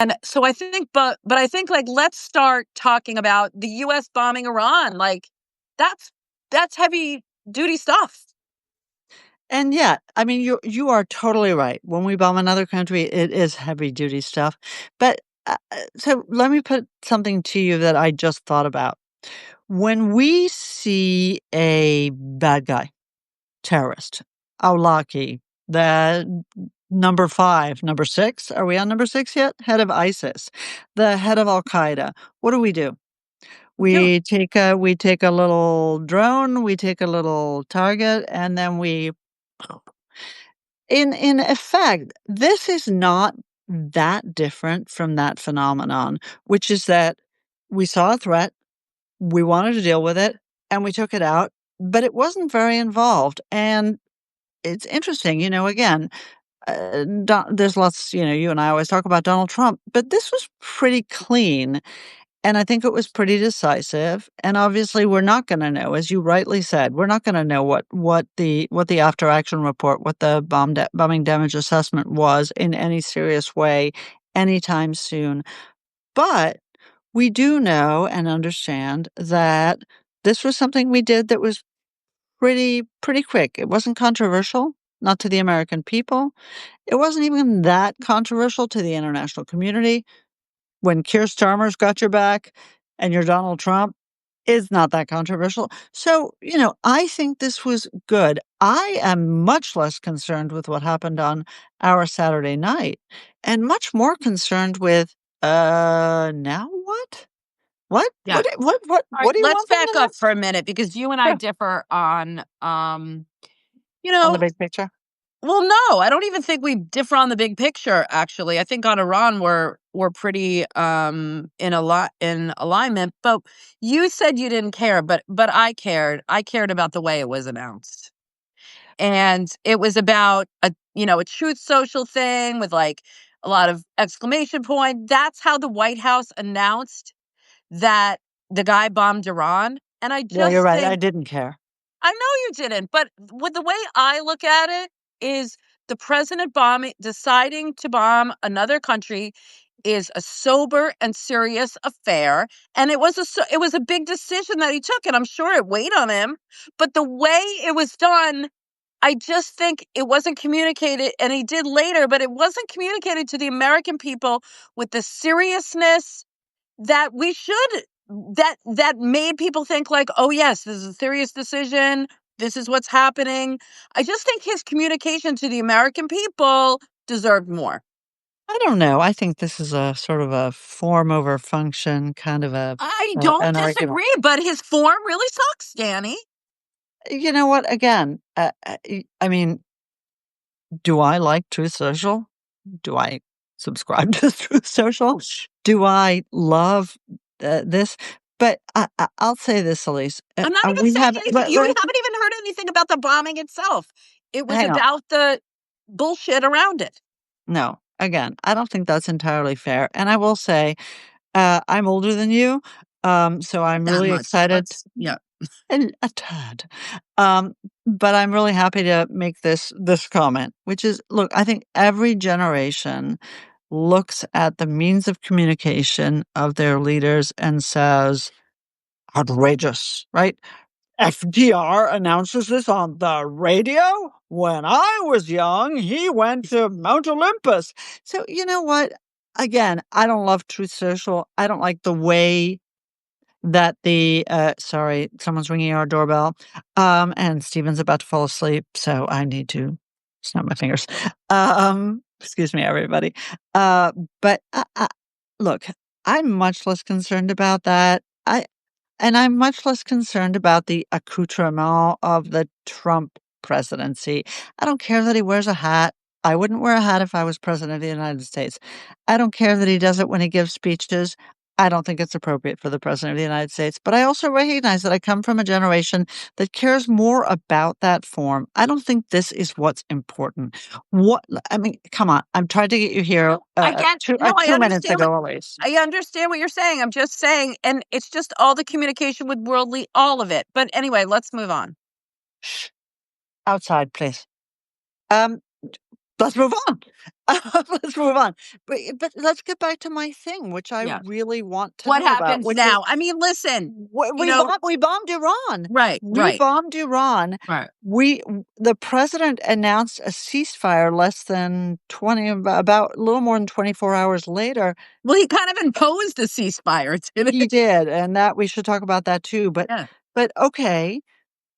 And so I think, but I think, like, let's start talking about the U.S. bombing Iran. Like, that's heavy duty stuff. And yet, I mean, you are totally right. When we bomb another country, it is heavy duty stuff. But so let me put something to you that I just thought about. When we see a bad guy, terrorist, Awlaki, the number 5, number 6, are we on number 6 yet? Head of ISIS, the head of Al Qaeda. What do? Do We take a little drone, we take a little target, and then we in effect, this is not that different from that phenomenon, which is that we saw a threat, we wanted to deal with it, and we took it out, but it wasn't very involved. And it's interesting, again, there's lots, you and I always talk about Donald Trump, but this was pretty clean. And I think it was pretty decisive. And obviously, we're not going to know, as you rightly said, we're not going to know what the after action report, what the bombing damage assessment was in any serious way anytime soon. But we do know and understand that this was something we did that was pretty quick. It wasn't controversial, not to the American people. It wasn't even that controversial to the international community. When Keir Starmer's got your back and you're Donald Trump, it's not that controversial. So, I think this was good. I am much less concerned with what happened on our Saturday night and much more concerned with, now what? What? Yeah. All right, What do you let's want from back me up next? for a minute because you and I Sure. differ on, you On the know, big picture. well, no, I don't even think we differ on the big picture. Actually, I think on Iran we're pretty in a lot in alignment. But you said you didn't care, but I cared. I cared about the way it was announced, and it was about a truth social thing with like a lot of exclamation point. That's how the White House announced that the guy bombed Iran, and I Yeah, you're just right. I think didn't care. I know you didn't, but with the way I look at it is the president deciding to bomb another country is a sober and serious affair, and it was a big decision that he took, and I'm sure it weighed on him. But the way it was done, I just think it wasn't communicated, and he did later, but it wasn't communicated to the American people with the seriousness that we should that made people think like, "Oh yes, this is a serious decision. This is what's happening." I just think his communication to the American people deserved more. I don't know. I think this is a sort of a form over function kind of I don't an argument. disagree, but his form really sucks, Danny. You know what? Again, I mean, do I like Truth Social? Do I subscribe to Truth Social? Do I love this? But I'll say this, Elise. I'm not even We saying have, anything. You haven't even heard anything about the bombing itself. It was hang on. about the bullshit around it. No, again, I don't think that's entirely fair. And I will say, I'm older than you, so Not I'm that really much. excited. Yeah. And a tad. But I'm really happy to make this comment, which is, look, I think every generation looks at the means of communication of their leaders and says, outrageous, right? FDR announces this on the radio. When I was young, he went to Mount Olympus. So, you know what? Again, I don't love Truth Social. I don't like the way that sorry, someone's ringing our doorbell, and Steven's about to fall asleep, so I need to snap my fingers. Excuse me, everybody. But, look, I'm much less concerned about that. I'm much less concerned about the accoutrement of the Trump presidency. I don't care that he wears a hat. I wouldn't wear a hat if I was president of the United States. I don't care that he does it when he gives speeches. I don't think it's appropriate for the president of the United States. But I also recognize that I come from a generation that cares more about that form. I don't think this is what's important. What I mean, come on. I'm trying to get you here I get no, I 2 minutes understand ago, Elise. I understand what you're saying. I'm just saying, and it's just all the communication with worldly, all of it. But anyway, let's move on. Shh. Outside, please. Um, let's move on. Let's move on. But let's get back to my thing, which I Yeah. really want to What know about, happens which is now? I mean, listen, you we know, bombed Iran. right, We right, bombed Iran. right. The president announced a ceasefire less than 20, about a little more than 24 hours later. Well, he kind of imposed a ceasefire, didn't He he? did, and that we should talk about that too. Yeah. But okay,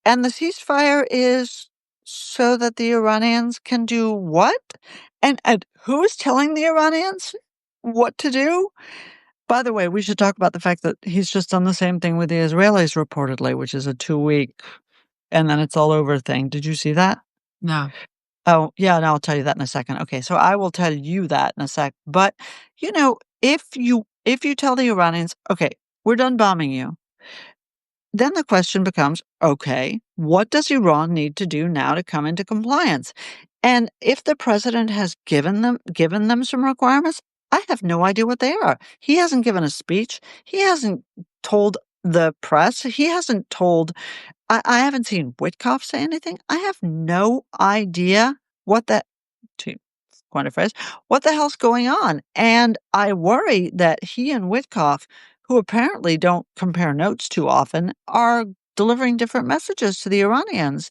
and the ceasefire is so that the Iranians can do what? And who is telling the Iranians what to do? By the way, we should talk about the fact that he's just done the same thing with the Israelis reportedly, which is a 2-week and then it's all over thing. Did you see that? No. Oh, yeah, and I'll tell you that in a second. Okay, so I will tell you that in a sec. But, if you tell the Iranians, "Okay, we're done bombing you," then the question becomes, "Okay, what does Iran need to do now to come into compliance?" And if the president has given them some requirements, I have no idea what they are. He hasn't given a speech. He hasn't told the press. He hasn't told I haven't seen Witkoff say anything. I have no idea what that to coin a phrase, what the hell's going on? And I worry that he and Witkoff, who apparently don't compare notes too often, are delivering different messages to the Iranians.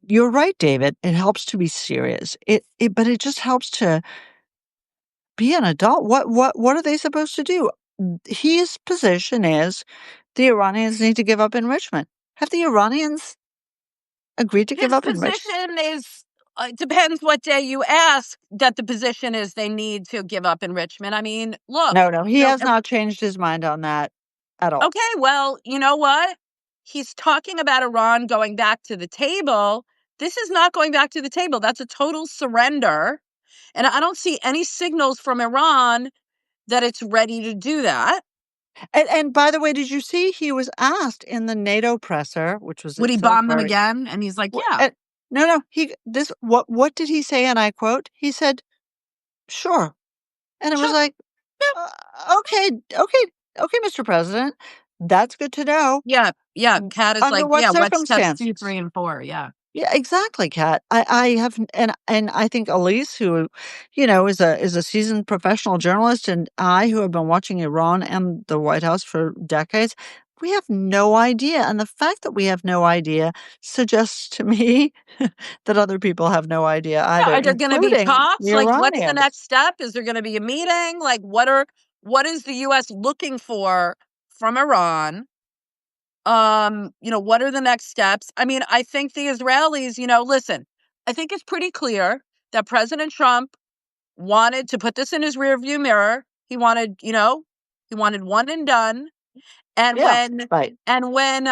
You're right, David. It helps to be serious. But it just helps to be an adult. What are they supposed to do? His position is the Iranians need to give up enrichment. Have the Iranians agreed to give His up enrichment? position is, it depends what day you ask, that the position is they need to give up enrichment. I mean, look, No, no, he you know, has not changed his mind on that at all. okay, well, you know what? He's talking about Iran going back to the table. This is not going back to the table. That's a total surrender. And I don't see any signals from Iran that it's ready to do that. And by the way, did you see he was asked in the NATO presser, which was Would he itself bomb them very again? And he's like, w yeah, no, no, he this what did he say, and I quote? He said, "Sure." And it was sure. like, Okay, okay, okay, Mr. President, that's good to know. Yeah, yeah. Cat is Under like, what yeah, what's steps 2, circumstances? 3, and 4? Yeah. Yeah, exactly, Kat. I have and I think Elise, who, is a seasoned professional journalist, and I, who have been watching Iran and the White House for decades, we have no idea. And the fact that we have no idea suggests to me that other people have no idea Yeah, either, are there gonna be including talks? the Like, what's the Iranians. next step? Is there gonna be a meeting? Like, what is the US looking for from Iran? What are the next steps? I mean, I think the Israelis, listen, I think it's pretty clear that President Trump wanted to put this in his rearview mirror. He wanted one and done. And Yeah, when right. and when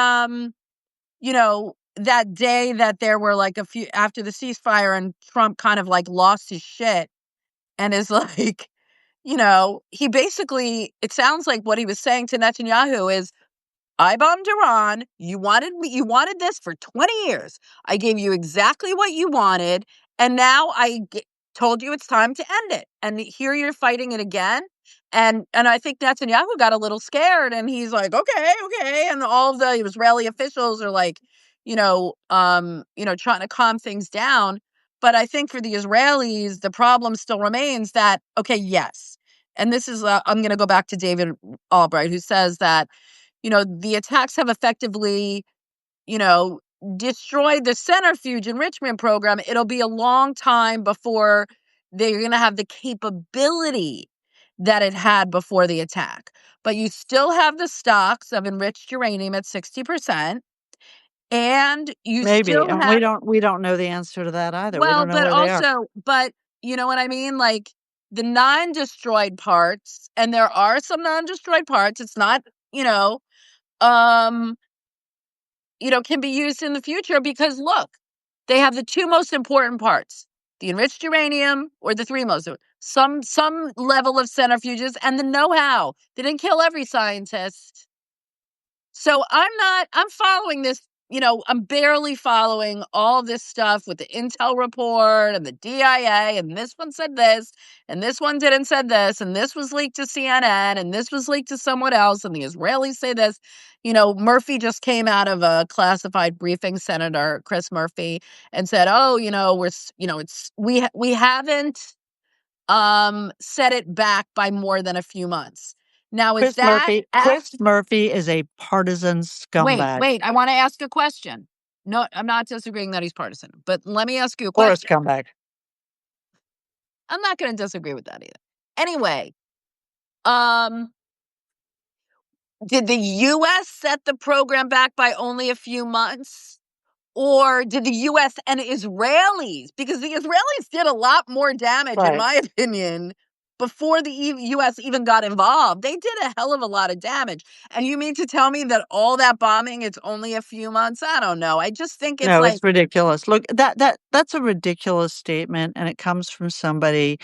that day that there were like a few after the ceasefire and Trump kind of like lost his shit and is like, he basically, it sounds like what he was saying to Netanyahu is, I bombed Iran. You wanted this for 20 years. I gave you exactly what you wanted. And now told you it's time to end it. And here you're fighting it again. And I think Netanyahu got a little scared and he's like, okay, okay. And all of the Israeli officials are like, trying to calm things down. But I think for the Israelis, the problem still remains that, okay, yes. And this is, I'm going to go back to David Albright, who says that the attacks have effectively, you know, destroyed the centrifuge enrichment program. It'll be a long time before they're going to have the capability that it had before the attack. But you still have the stocks of enriched uranium at 60%, and you Maybe. still And we have, don't know the answer to that either. We well, don't know where they are. but you know what I mean? Like the non-destroyed parts, and there are some non-destroyed parts. It's not, um, can be used in the future because look, they have the two most important parts, the enriched uranium or the three most, some level of centrifuges and the know-how. They didn't kill every scientist. So I'm following this, I'm barely following all this stuff with the intel report and the DIA, and this one said this, and this one didn't said this, and this was leaked to CNN, and this was leaked to someone else, and the Israelis say this. Murphy just came out of a classified briefing, Senator Chris Murphy, and said, "Oh, we haven't set it back by more than a few months." Now, is that Chris Murphy is a partisan Wait, scumbag wait, I wanna ask a question. No, I'm not disagreeing that he's partisan, but let me ask you a or a question. scumbag. I'm not gonna disagree with that either. Anyway, um, did the US set the program back by only a few months? Or did the US and Israelis, because the Israelis did a lot more damage, in Right. my opinion, before the US even got involved. They did a hell of a lot of damage. And you mean to tell me that all that bombing, it's only a few months? I don't know. I just think it's No, like, it's ridiculous. Look, that's a ridiculous statement, and it comes from somebody.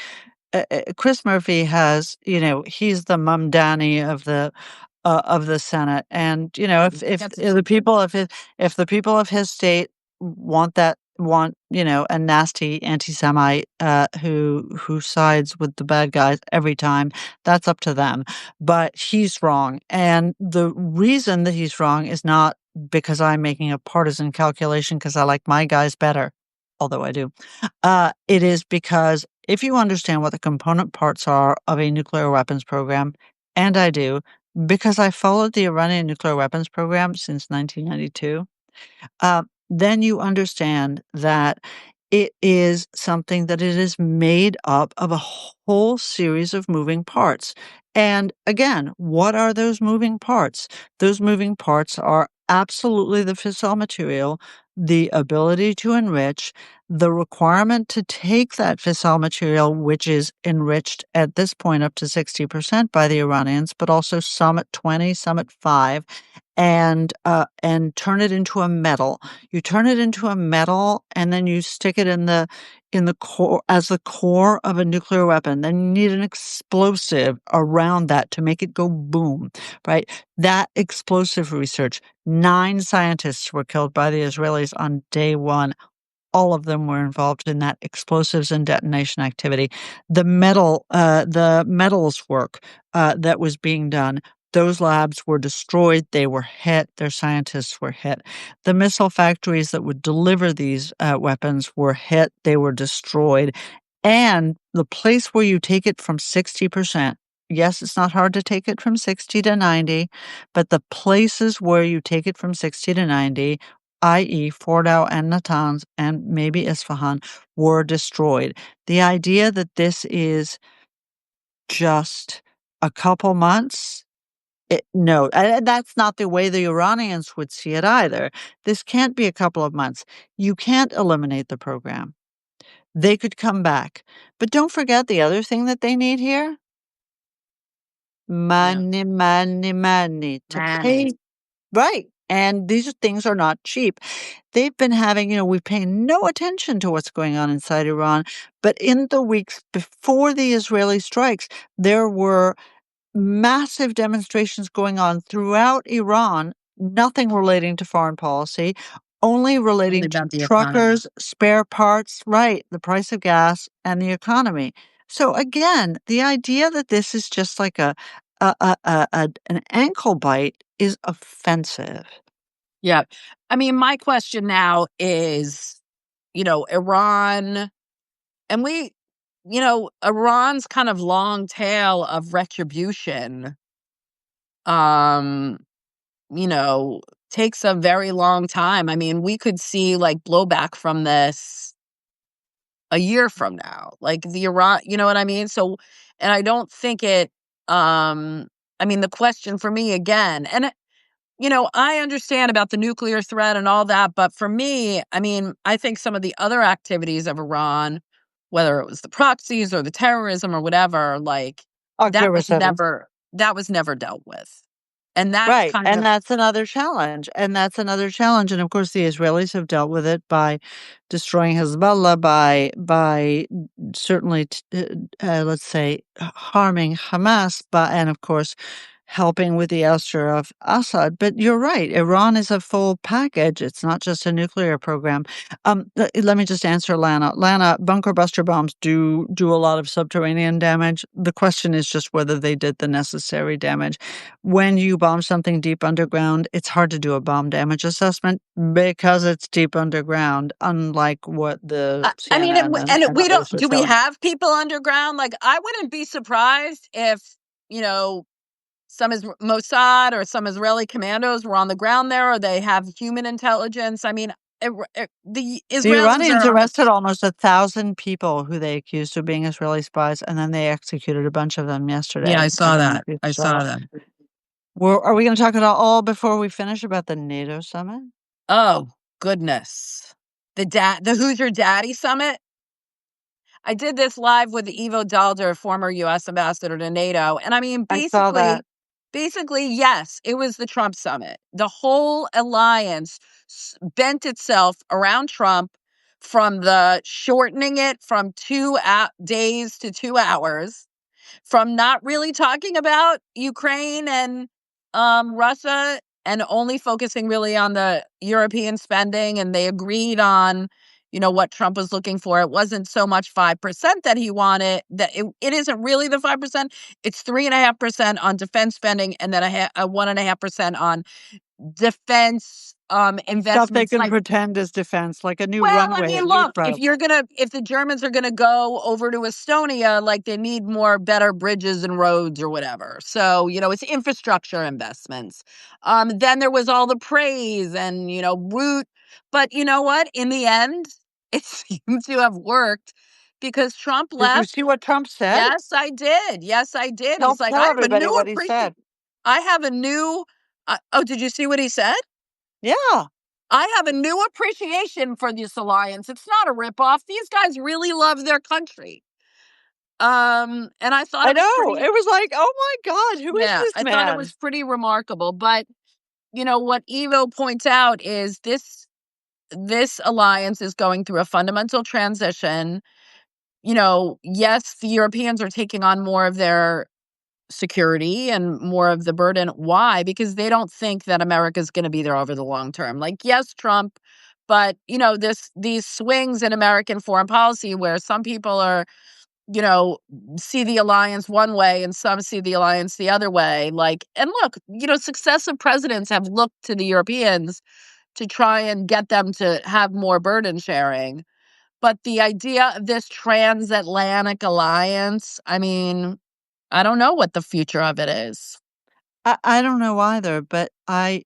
Chris Murphy has, he's the mum Dany of the Senate, and if gets it the too good. people of his if the people of his state want a nasty anti-Semite who sides with the bad guys every time, that's up to them. But he's wrong, and the reason that he's wrong is not because I'm making a partisan calculation because I like my guys better, although I do. It is because if you understand what the component parts are of a nuclear weapons program, and I do, because I followed the Iranian nuclear weapons program since 1992, then you understand that it is something that it is made up of a whole series of moving parts. And again, what are those moving parts? Those moving parts are absolutely the fissile material, the ability to enrich, the requirement to take that fissile material, which is enriched at this point up to 60% by the Iranians, but also some at 20, some at 5, and turn it into a metal. You turn it into a metal, and then you stick it in the core as the core of a nuclear weapon. Then you need an explosive around that to make it go boom, right? That explosive research, 9 scientists were killed by the Israelis on day 1. All of them were involved in that explosives and detonation activity. The metals work that was being done, those labs were destroyed. They were hit. Their scientists were hit. The missile factories that would deliver these weapons were hit. They were destroyed. And the place where you take it from 60%, yes, it's not hard to take it from 60 to 90, but the places where you take it from 60 to 90, i.e., Fordow and Natanz and maybe Isfahan, were destroyed. The idea that this is just a couple months, no, and that's not the way the Iranians would see it either. This can't be a couple of months. You can't eliminate the program. They could come back. But don't forget the other thing that they need here: Yeah. money, money, money to pay. Manny. Right. And these things are not cheap. They've been having, we pay no attention to what's going on inside Iran. But in the weeks before the Israeli strikes, there were massive demonstrations going on throughout Iran, nothing relating to foreign policy, only Only relating to about the economy. truckers, spare parts, right, the price of gas and the economy. So again, the idea that this is just like an ankle bite is offensive. Yeah. I mean, my question now is, Iran, and Iran's kind of long tail of retribution, um, you know, takes a very long time. I mean, we could see like blowback from this a year from now. Like the Iran, you know what I mean? So, and I don't think I mean, the question for me again, and I understand about the nuclear threat and all that, but for me, I mean, I think some of the other activities of Iran, whether it was the proxies or the terrorism or whatever, like October 7th. that was never dealt with. And that's Right, kind and of that's another challenge, and of course, the Israelis have dealt with it by destroying Hezbollah, by certainly, let's say, harming Hamas, and of course, helping with the ouster of Assad. But you're right, Iran is a full package. It's not just a nuclear program. Let me just answer Lana. Lana, bunker buster bombs do a lot of subterranean damage. The question is just whether they did the necessary damage. When you bomb something deep underground, it's hard to do a bomb damage assessment because it's deep underground, unlike what the I mean, CNN and we don't. others are Do we showing. have people underground? Like, I wouldn't be surprised if you know some is Mossad or some Israeli commandos were on the ground there, or they have human intelligence. I mean, the The Israelis Iranians are. arrested almost 1,000 people who they accused of being Israeli spies, and then they executed a bunch of them Yeah, I yesterday. I saw don't know that. if you I saw. saw that. Are we going to talk at all before we finish about the NATO summit? Oh goodness, the Who's Your Daddy summit. I did this live with Ivo Daalder, former U.S. ambassador to NATO, and I mean, I saw that. basically, yes, it was the Trump summit. The whole alliance bent itself around Trump, from the shortening it from 2 days to 2 hours, from not really talking about Ukraine and Russia, and only focusing really on the European spending. And they agreed on, what Trump was looking for. It wasn't so much 5% that he wanted. That it isn't really the 5%. It's 3.5% on defense spending, and then a 1.5% on defense Stuff they investments, can like, pretend is defense, like a new well, I runway mean, at look, Heathrow. if the Germans are gonna go over to Estonia, like, they need better bridges and roads or whatever. So, it's infrastructure investments. Then there was all the praise and, root. But you know what? In the end, it seemed to have worked, because Trump Did you left. see what Trump said? Yes, I did. Yes, I did. Tell He's like, tell everybody what he said. I have a new. Oh, did you see what he said? Yeah, I have a new appreciation for this alliance. It's not a ripoff. These guys really love their country. And I thought I it was know. pretty. It was like, oh my God, who is Yeah, this I thought it man? was pretty remarkable. But what Evo points out is this alliance is going through a fundamental transition. Yes, the Europeans are taking on more of their security and more of the burden. Why? Because they don't think that America's going to be there over the long term. Like, yes, Trump, but these swings in American foreign policy, where some people are, you know, see the alliance one way and some see the alliance the other way. Like, and look, successive presidents have looked to the Europeans to try and get them to have more burden sharing. But the idea of this transatlantic alliance, I mean, I don't know what the future of it is. I don't know either, but I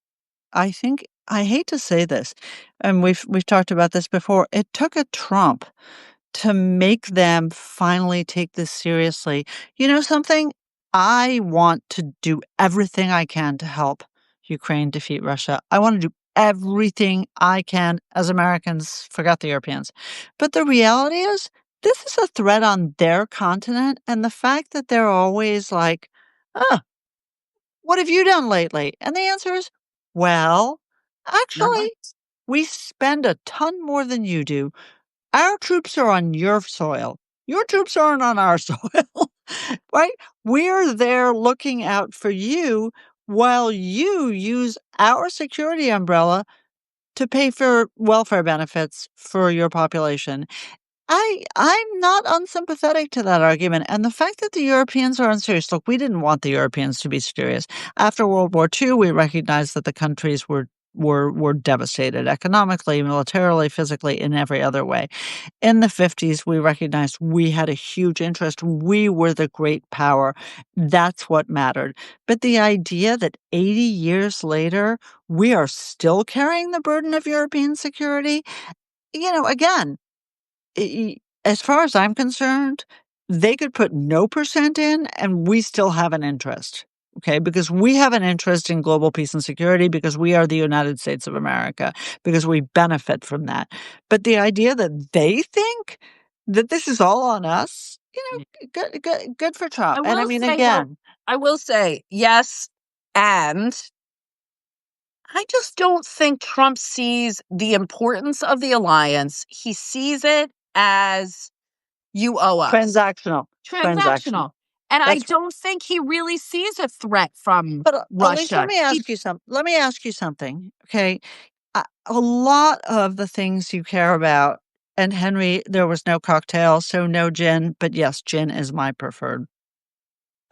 think I hate to say this, and we've talked about this before. It took a Trump to make them finally take this seriously. You know something? I want to do everything I can to help Ukraine defeat Russia. I want to do everything I can as Americans, forget the Europeans. But the reality is, this is a threat on their continent. And the fact that they're always like, oh, what have you done lately? And the answer is, well, Not much. actually, we spend a ton more than you do. Our troops are on your soil. Your troops aren't on our soil, right? We're there looking out for you while you use our security umbrella to pay for welfare benefits for your population. I'm not unsympathetic to that argument, and the fact that the Europeans are unserious. Look, we didn't want the Europeans to be serious. After World War II, we recognized that the countries were devastated economically, militarily, physically, in every other way. In the 50s, we recognized we had a huge interest. We were the great power. That's what mattered. But the idea that 80 years later, we are still carrying the burden of European security, again, as far as I'm concerned, they could put no percent in and we still have an interest. Okay, because we have an interest in global peace and security because we are the United States of America, because we benefit from that. But the idea that they think that this is all on us, good for Trump. I And I will mean, say though, again, I will say yes, and I just don't think Trump sees the importance of the alliance. He sees it as, you owe us. transactional, transactional. Transactional. And I That's don't think he really sees a threat from but, Elise, Russia. He let me ask you something, okay? A lot of the things you care about and Henry, there was no cocktail, so no gin, but yes, gin is my preferred,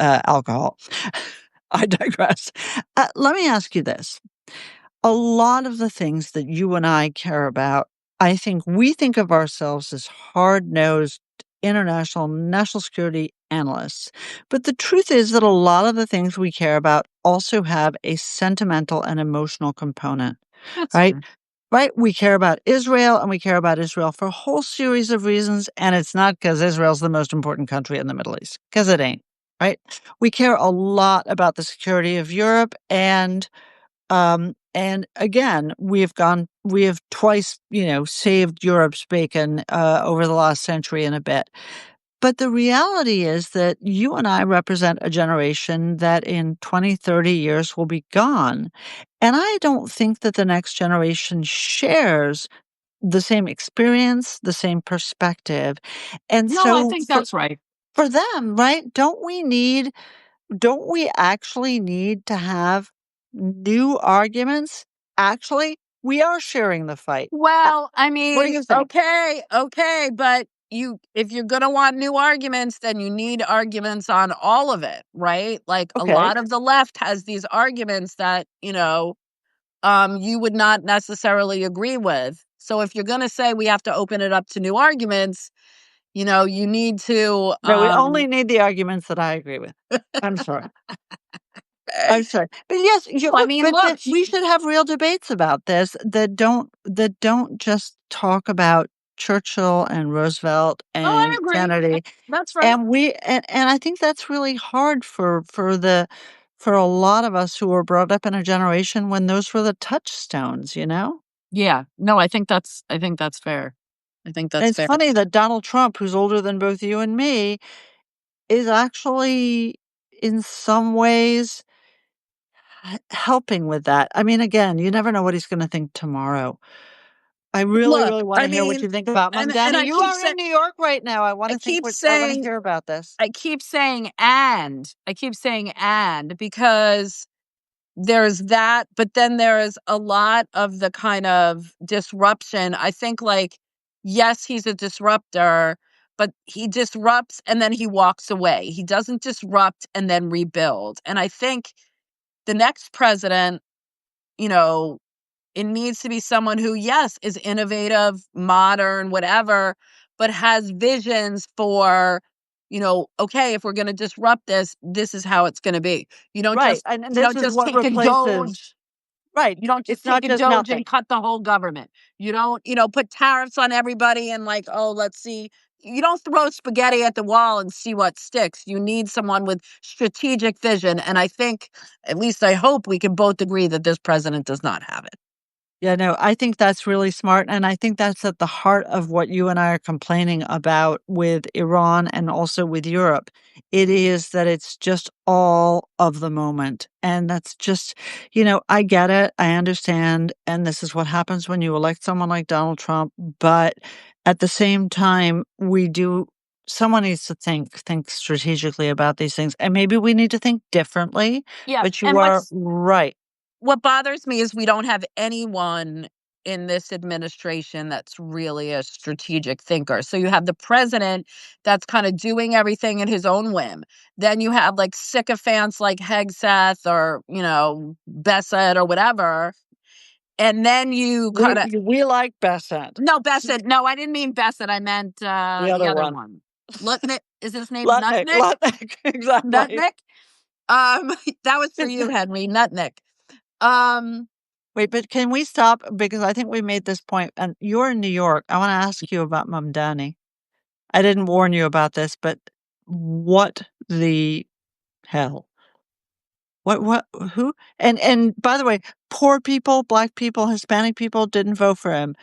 alcohol. I digress. Let me ask you this. A lot of the things that you and I care about, I think we think of ourselves as hard-nosed international national security analysts. But the truth is that a lot of the things we care about also have a sentimental and emotional component, That's right? fair. Right? We care about Israel and we care about Israel for a whole series of reasons. And it's not because Israel's the most important country in the Middle East, because it ain't, right? We care a lot about the security of Europe and again, we have twice, saved Europe's bacon, over the last century and a bit. But the reality is that you and I represent a generation that in 20, 30 years will be gone. And I don't think that the next generation shares the same experience, the same perspective. And No, I so think that's right. for them, right, don't we actually need to have new arguments? Actually, we are sharing the fight. Well, I What do mean, you think? okay, but if you're gonna want new arguments, then you need arguments on all of it, right? Like a Okay. lot of the left has these arguments that, you would not necessarily agree with. So if you're gonna say we have to open it up to new arguments, you need to No, we only need the arguments that I agree with. I'm sorry. I'm sorry. But yes, I mean, look, we should have real debates about this that don't just talk about Churchill and Roosevelt oh, I and agree. Kennedy. That's right. And I think that's really hard for a lot of us who were brought up in a generation when those were the touchstones, you know? Yeah. No, I think that's fair. I think And that's it's fair. funny that Donald Trump, who's older than both you and me, is actually in some ways helping with that. I mean, again, you never know what he's gonna think tomorrow. I really, Look, really wanna I hear what mean, you think about Mom. and Danny, I you keep are saying in New York right now. I keep I wanna saying hear about this. I keep saying I keep saying because there's that, but then there is a lot of the kind of disruption. I think, like, yes, he's a disruptor, but he disrupts and then he walks away. He doesn't disrupt and then rebuild. And I think the next president, you know, it needs to be someone who, yes, is innovative, modern, whatever, but has visions for, okay, if we're going to disrupt this, this is how it's going to be. You don't Right, just and you this don't is just what take a replaces doge. right, You don't just it's take not a just doge nothing. and cut the whole government. You don't, put tariffs on everybody and, like, oh, let's see. You don't throw spaghetti at the wall and see what sticks. You need someone with strategic vision. And I think, at least I hope, we can both agree that this president does not have it. Yeah, no, I think that's really smart, and I think that's at the heart of what you and I are complaining about with Iran and also with Europe. It is that it's just all of the moment, and that's just I get it, I understand, and this is what happens when you elect someone like Donald Trump, but at the same time, we do someone needs to think strategically about these things, and maybe we need to think differently, Yeah. but you And are right. what bothers me is we don't have anyone in this administration that's really a strategic thinker. So you have the president that's kind of doing everything at his own whim. Then you have, like, sycophants like Hegseth or, Bessett or whatever. And then you kind of We like Besant. no, Bessett. No, I didn't mean Bessett. I meant The the other other one. one. Lutnick. Is his name Lutnick, Nutnick? Lutnick, exactly. Nutnick? That was for you, Henry. Nutnick. Um, Wait, but can we stop? Because I think we made this point, and you're in New York. I want to ask you about Mamdani. I didn't warn you about this, but what the hell? What, who? And by the way, poor people, black people, Hispanic people didn't vote for him.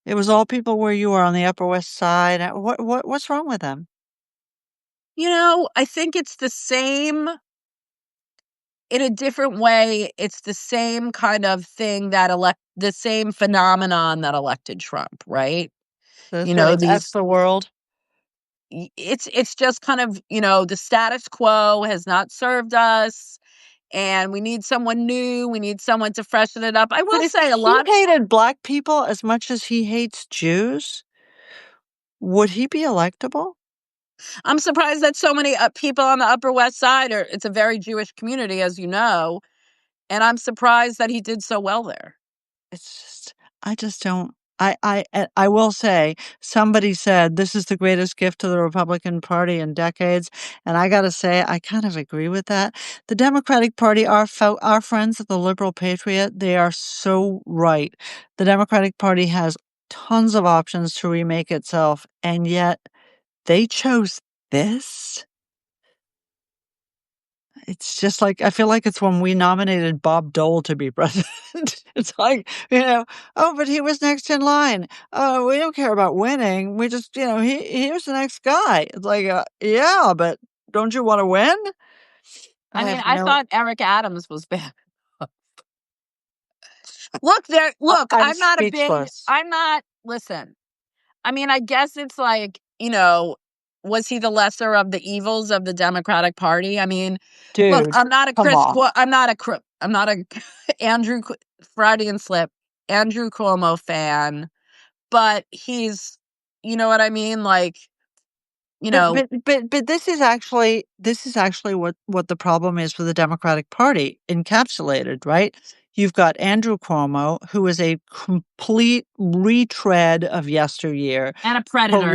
It was all people where you are on the Upper West Side. What's wrong with them? I think it's the same in a different way. It's the same kind of thing the same phenomenon that elected Trump, right? The You sort know, of F these the world. it's just kind of, the status quo has not served us, and we need someone new. We need someone to freshen it up. I But will if say a he lot. hated black people as much as he hates Jews, would he be electable? I'm surprised that so many people on the Upper West Side it's a very Jewish community, as you know, and I'm surprised that he did so well there. It's just I just don't I will say, somebody said, "This is the greatest gift to the Republican Party in decades," and I gotta say, I kind of agree with that. The Democratic Party, our friends at the Liberal Patriot, they are so right. The Democratic Party has tons of options to remake itself, and yet they chose this? It's just like I feel like it's when we nominated Bob Dole to be president. It's like, "Oh, but he was next in line. Oh, we don't care about winning. We just, here's the next guy." It's like, "Yeah, but don't you wanna win?" I I mean, have I no thought Eric Adams was bad. Look, there. Look, I'm speechless. I'm not. Listen. I mean, I guess it's like, was he the lesser of the evils of the Democratic Party? I mean, look, Dude, come on. I'm not a Freudian slip, Andrew Cuomo fan, but you know what I mean? Like, you But know, but but but this is actually what the problem is for the Democratic Party encapsulated, right? You've got Andrew Cuomo, who is a complete retread of yesteryear, and a predator.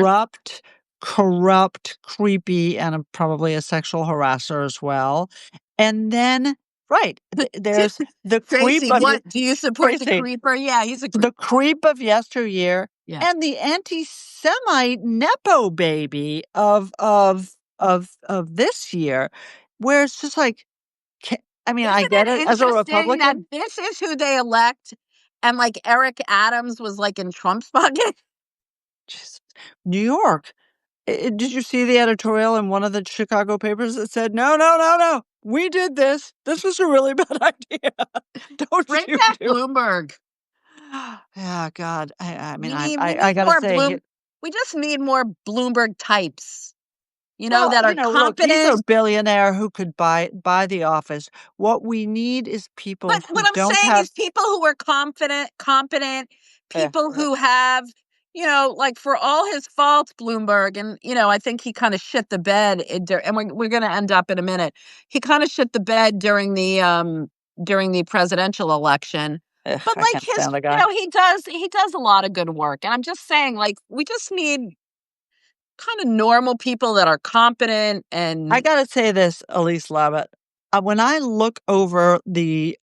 corrupt, creepy, and probably a sexual harasser as well. And then, right, there's the creep Tracy, of what? Do you support the Tracy. creeper? Yeah, he's a The creeper. creep of yesteryear Yeah. and the anti-Semite nepo baby of this year, where it's just like, ca I mean, I Isn't get it it as a interesting that Republican. this is who they elect, and like Eric Adams was like in Trump's pocket? Jesus. New York. Did you see the editorial in one of the Chicago papers that said, "No, no, no, no, we did this. This was a really bad idea. Don't Bring you back do it." Bloomberg. Yeah, God. I mean, We I need gotta more say, we just need more Bloomberg types, well, that are look, he's a competent. billionaire who could buy the office. What we need is people But who what I'm don't saying have is people who are confident, competent, eh, people eh, who have, like for all his faults, Bloomberg, and I think he kind of shit the bed, and we're going to end up in a minute. He kind of shit the bed during the presidential election. But I like can't his, stand the guy. he does a lot of good work, and I'm just saying, like, we just need kind of normal people that are competent I and gotta say this, Elise Labott. When I look over the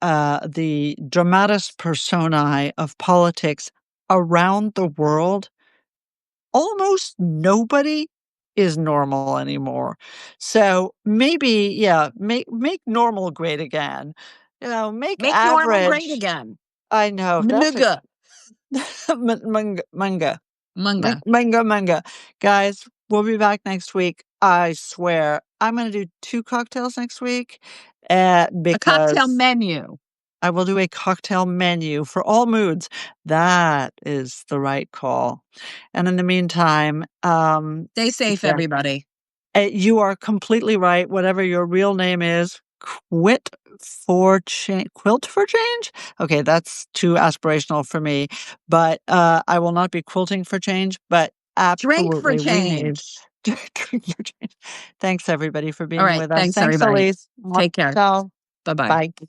dramatis personae of politics around the world, almost nobody is normal anymore. So maybe, yeah, make normal great again. Make make normal great average. again. I know that's a Manuga, manga. munga. Manga. Guys, we'll be back next week. I swear. I'm gonna do 2 cocktails next week, A cocktail because menu. I will do a cocktail menu for all moods. That is the right call. And in the meantime, Stay safe, yeah, everybody. you are completely right. Whatever your real name is, quilt for change? Okay, that's too aspirational for me, but, I will not be quilting for change, but Drink for absolutely we need change. drink for change. Thanks everybody for All being right. with us. Thanks, Thanks, everybody. Elise. Take care. Ciao. Bye bye. Bye.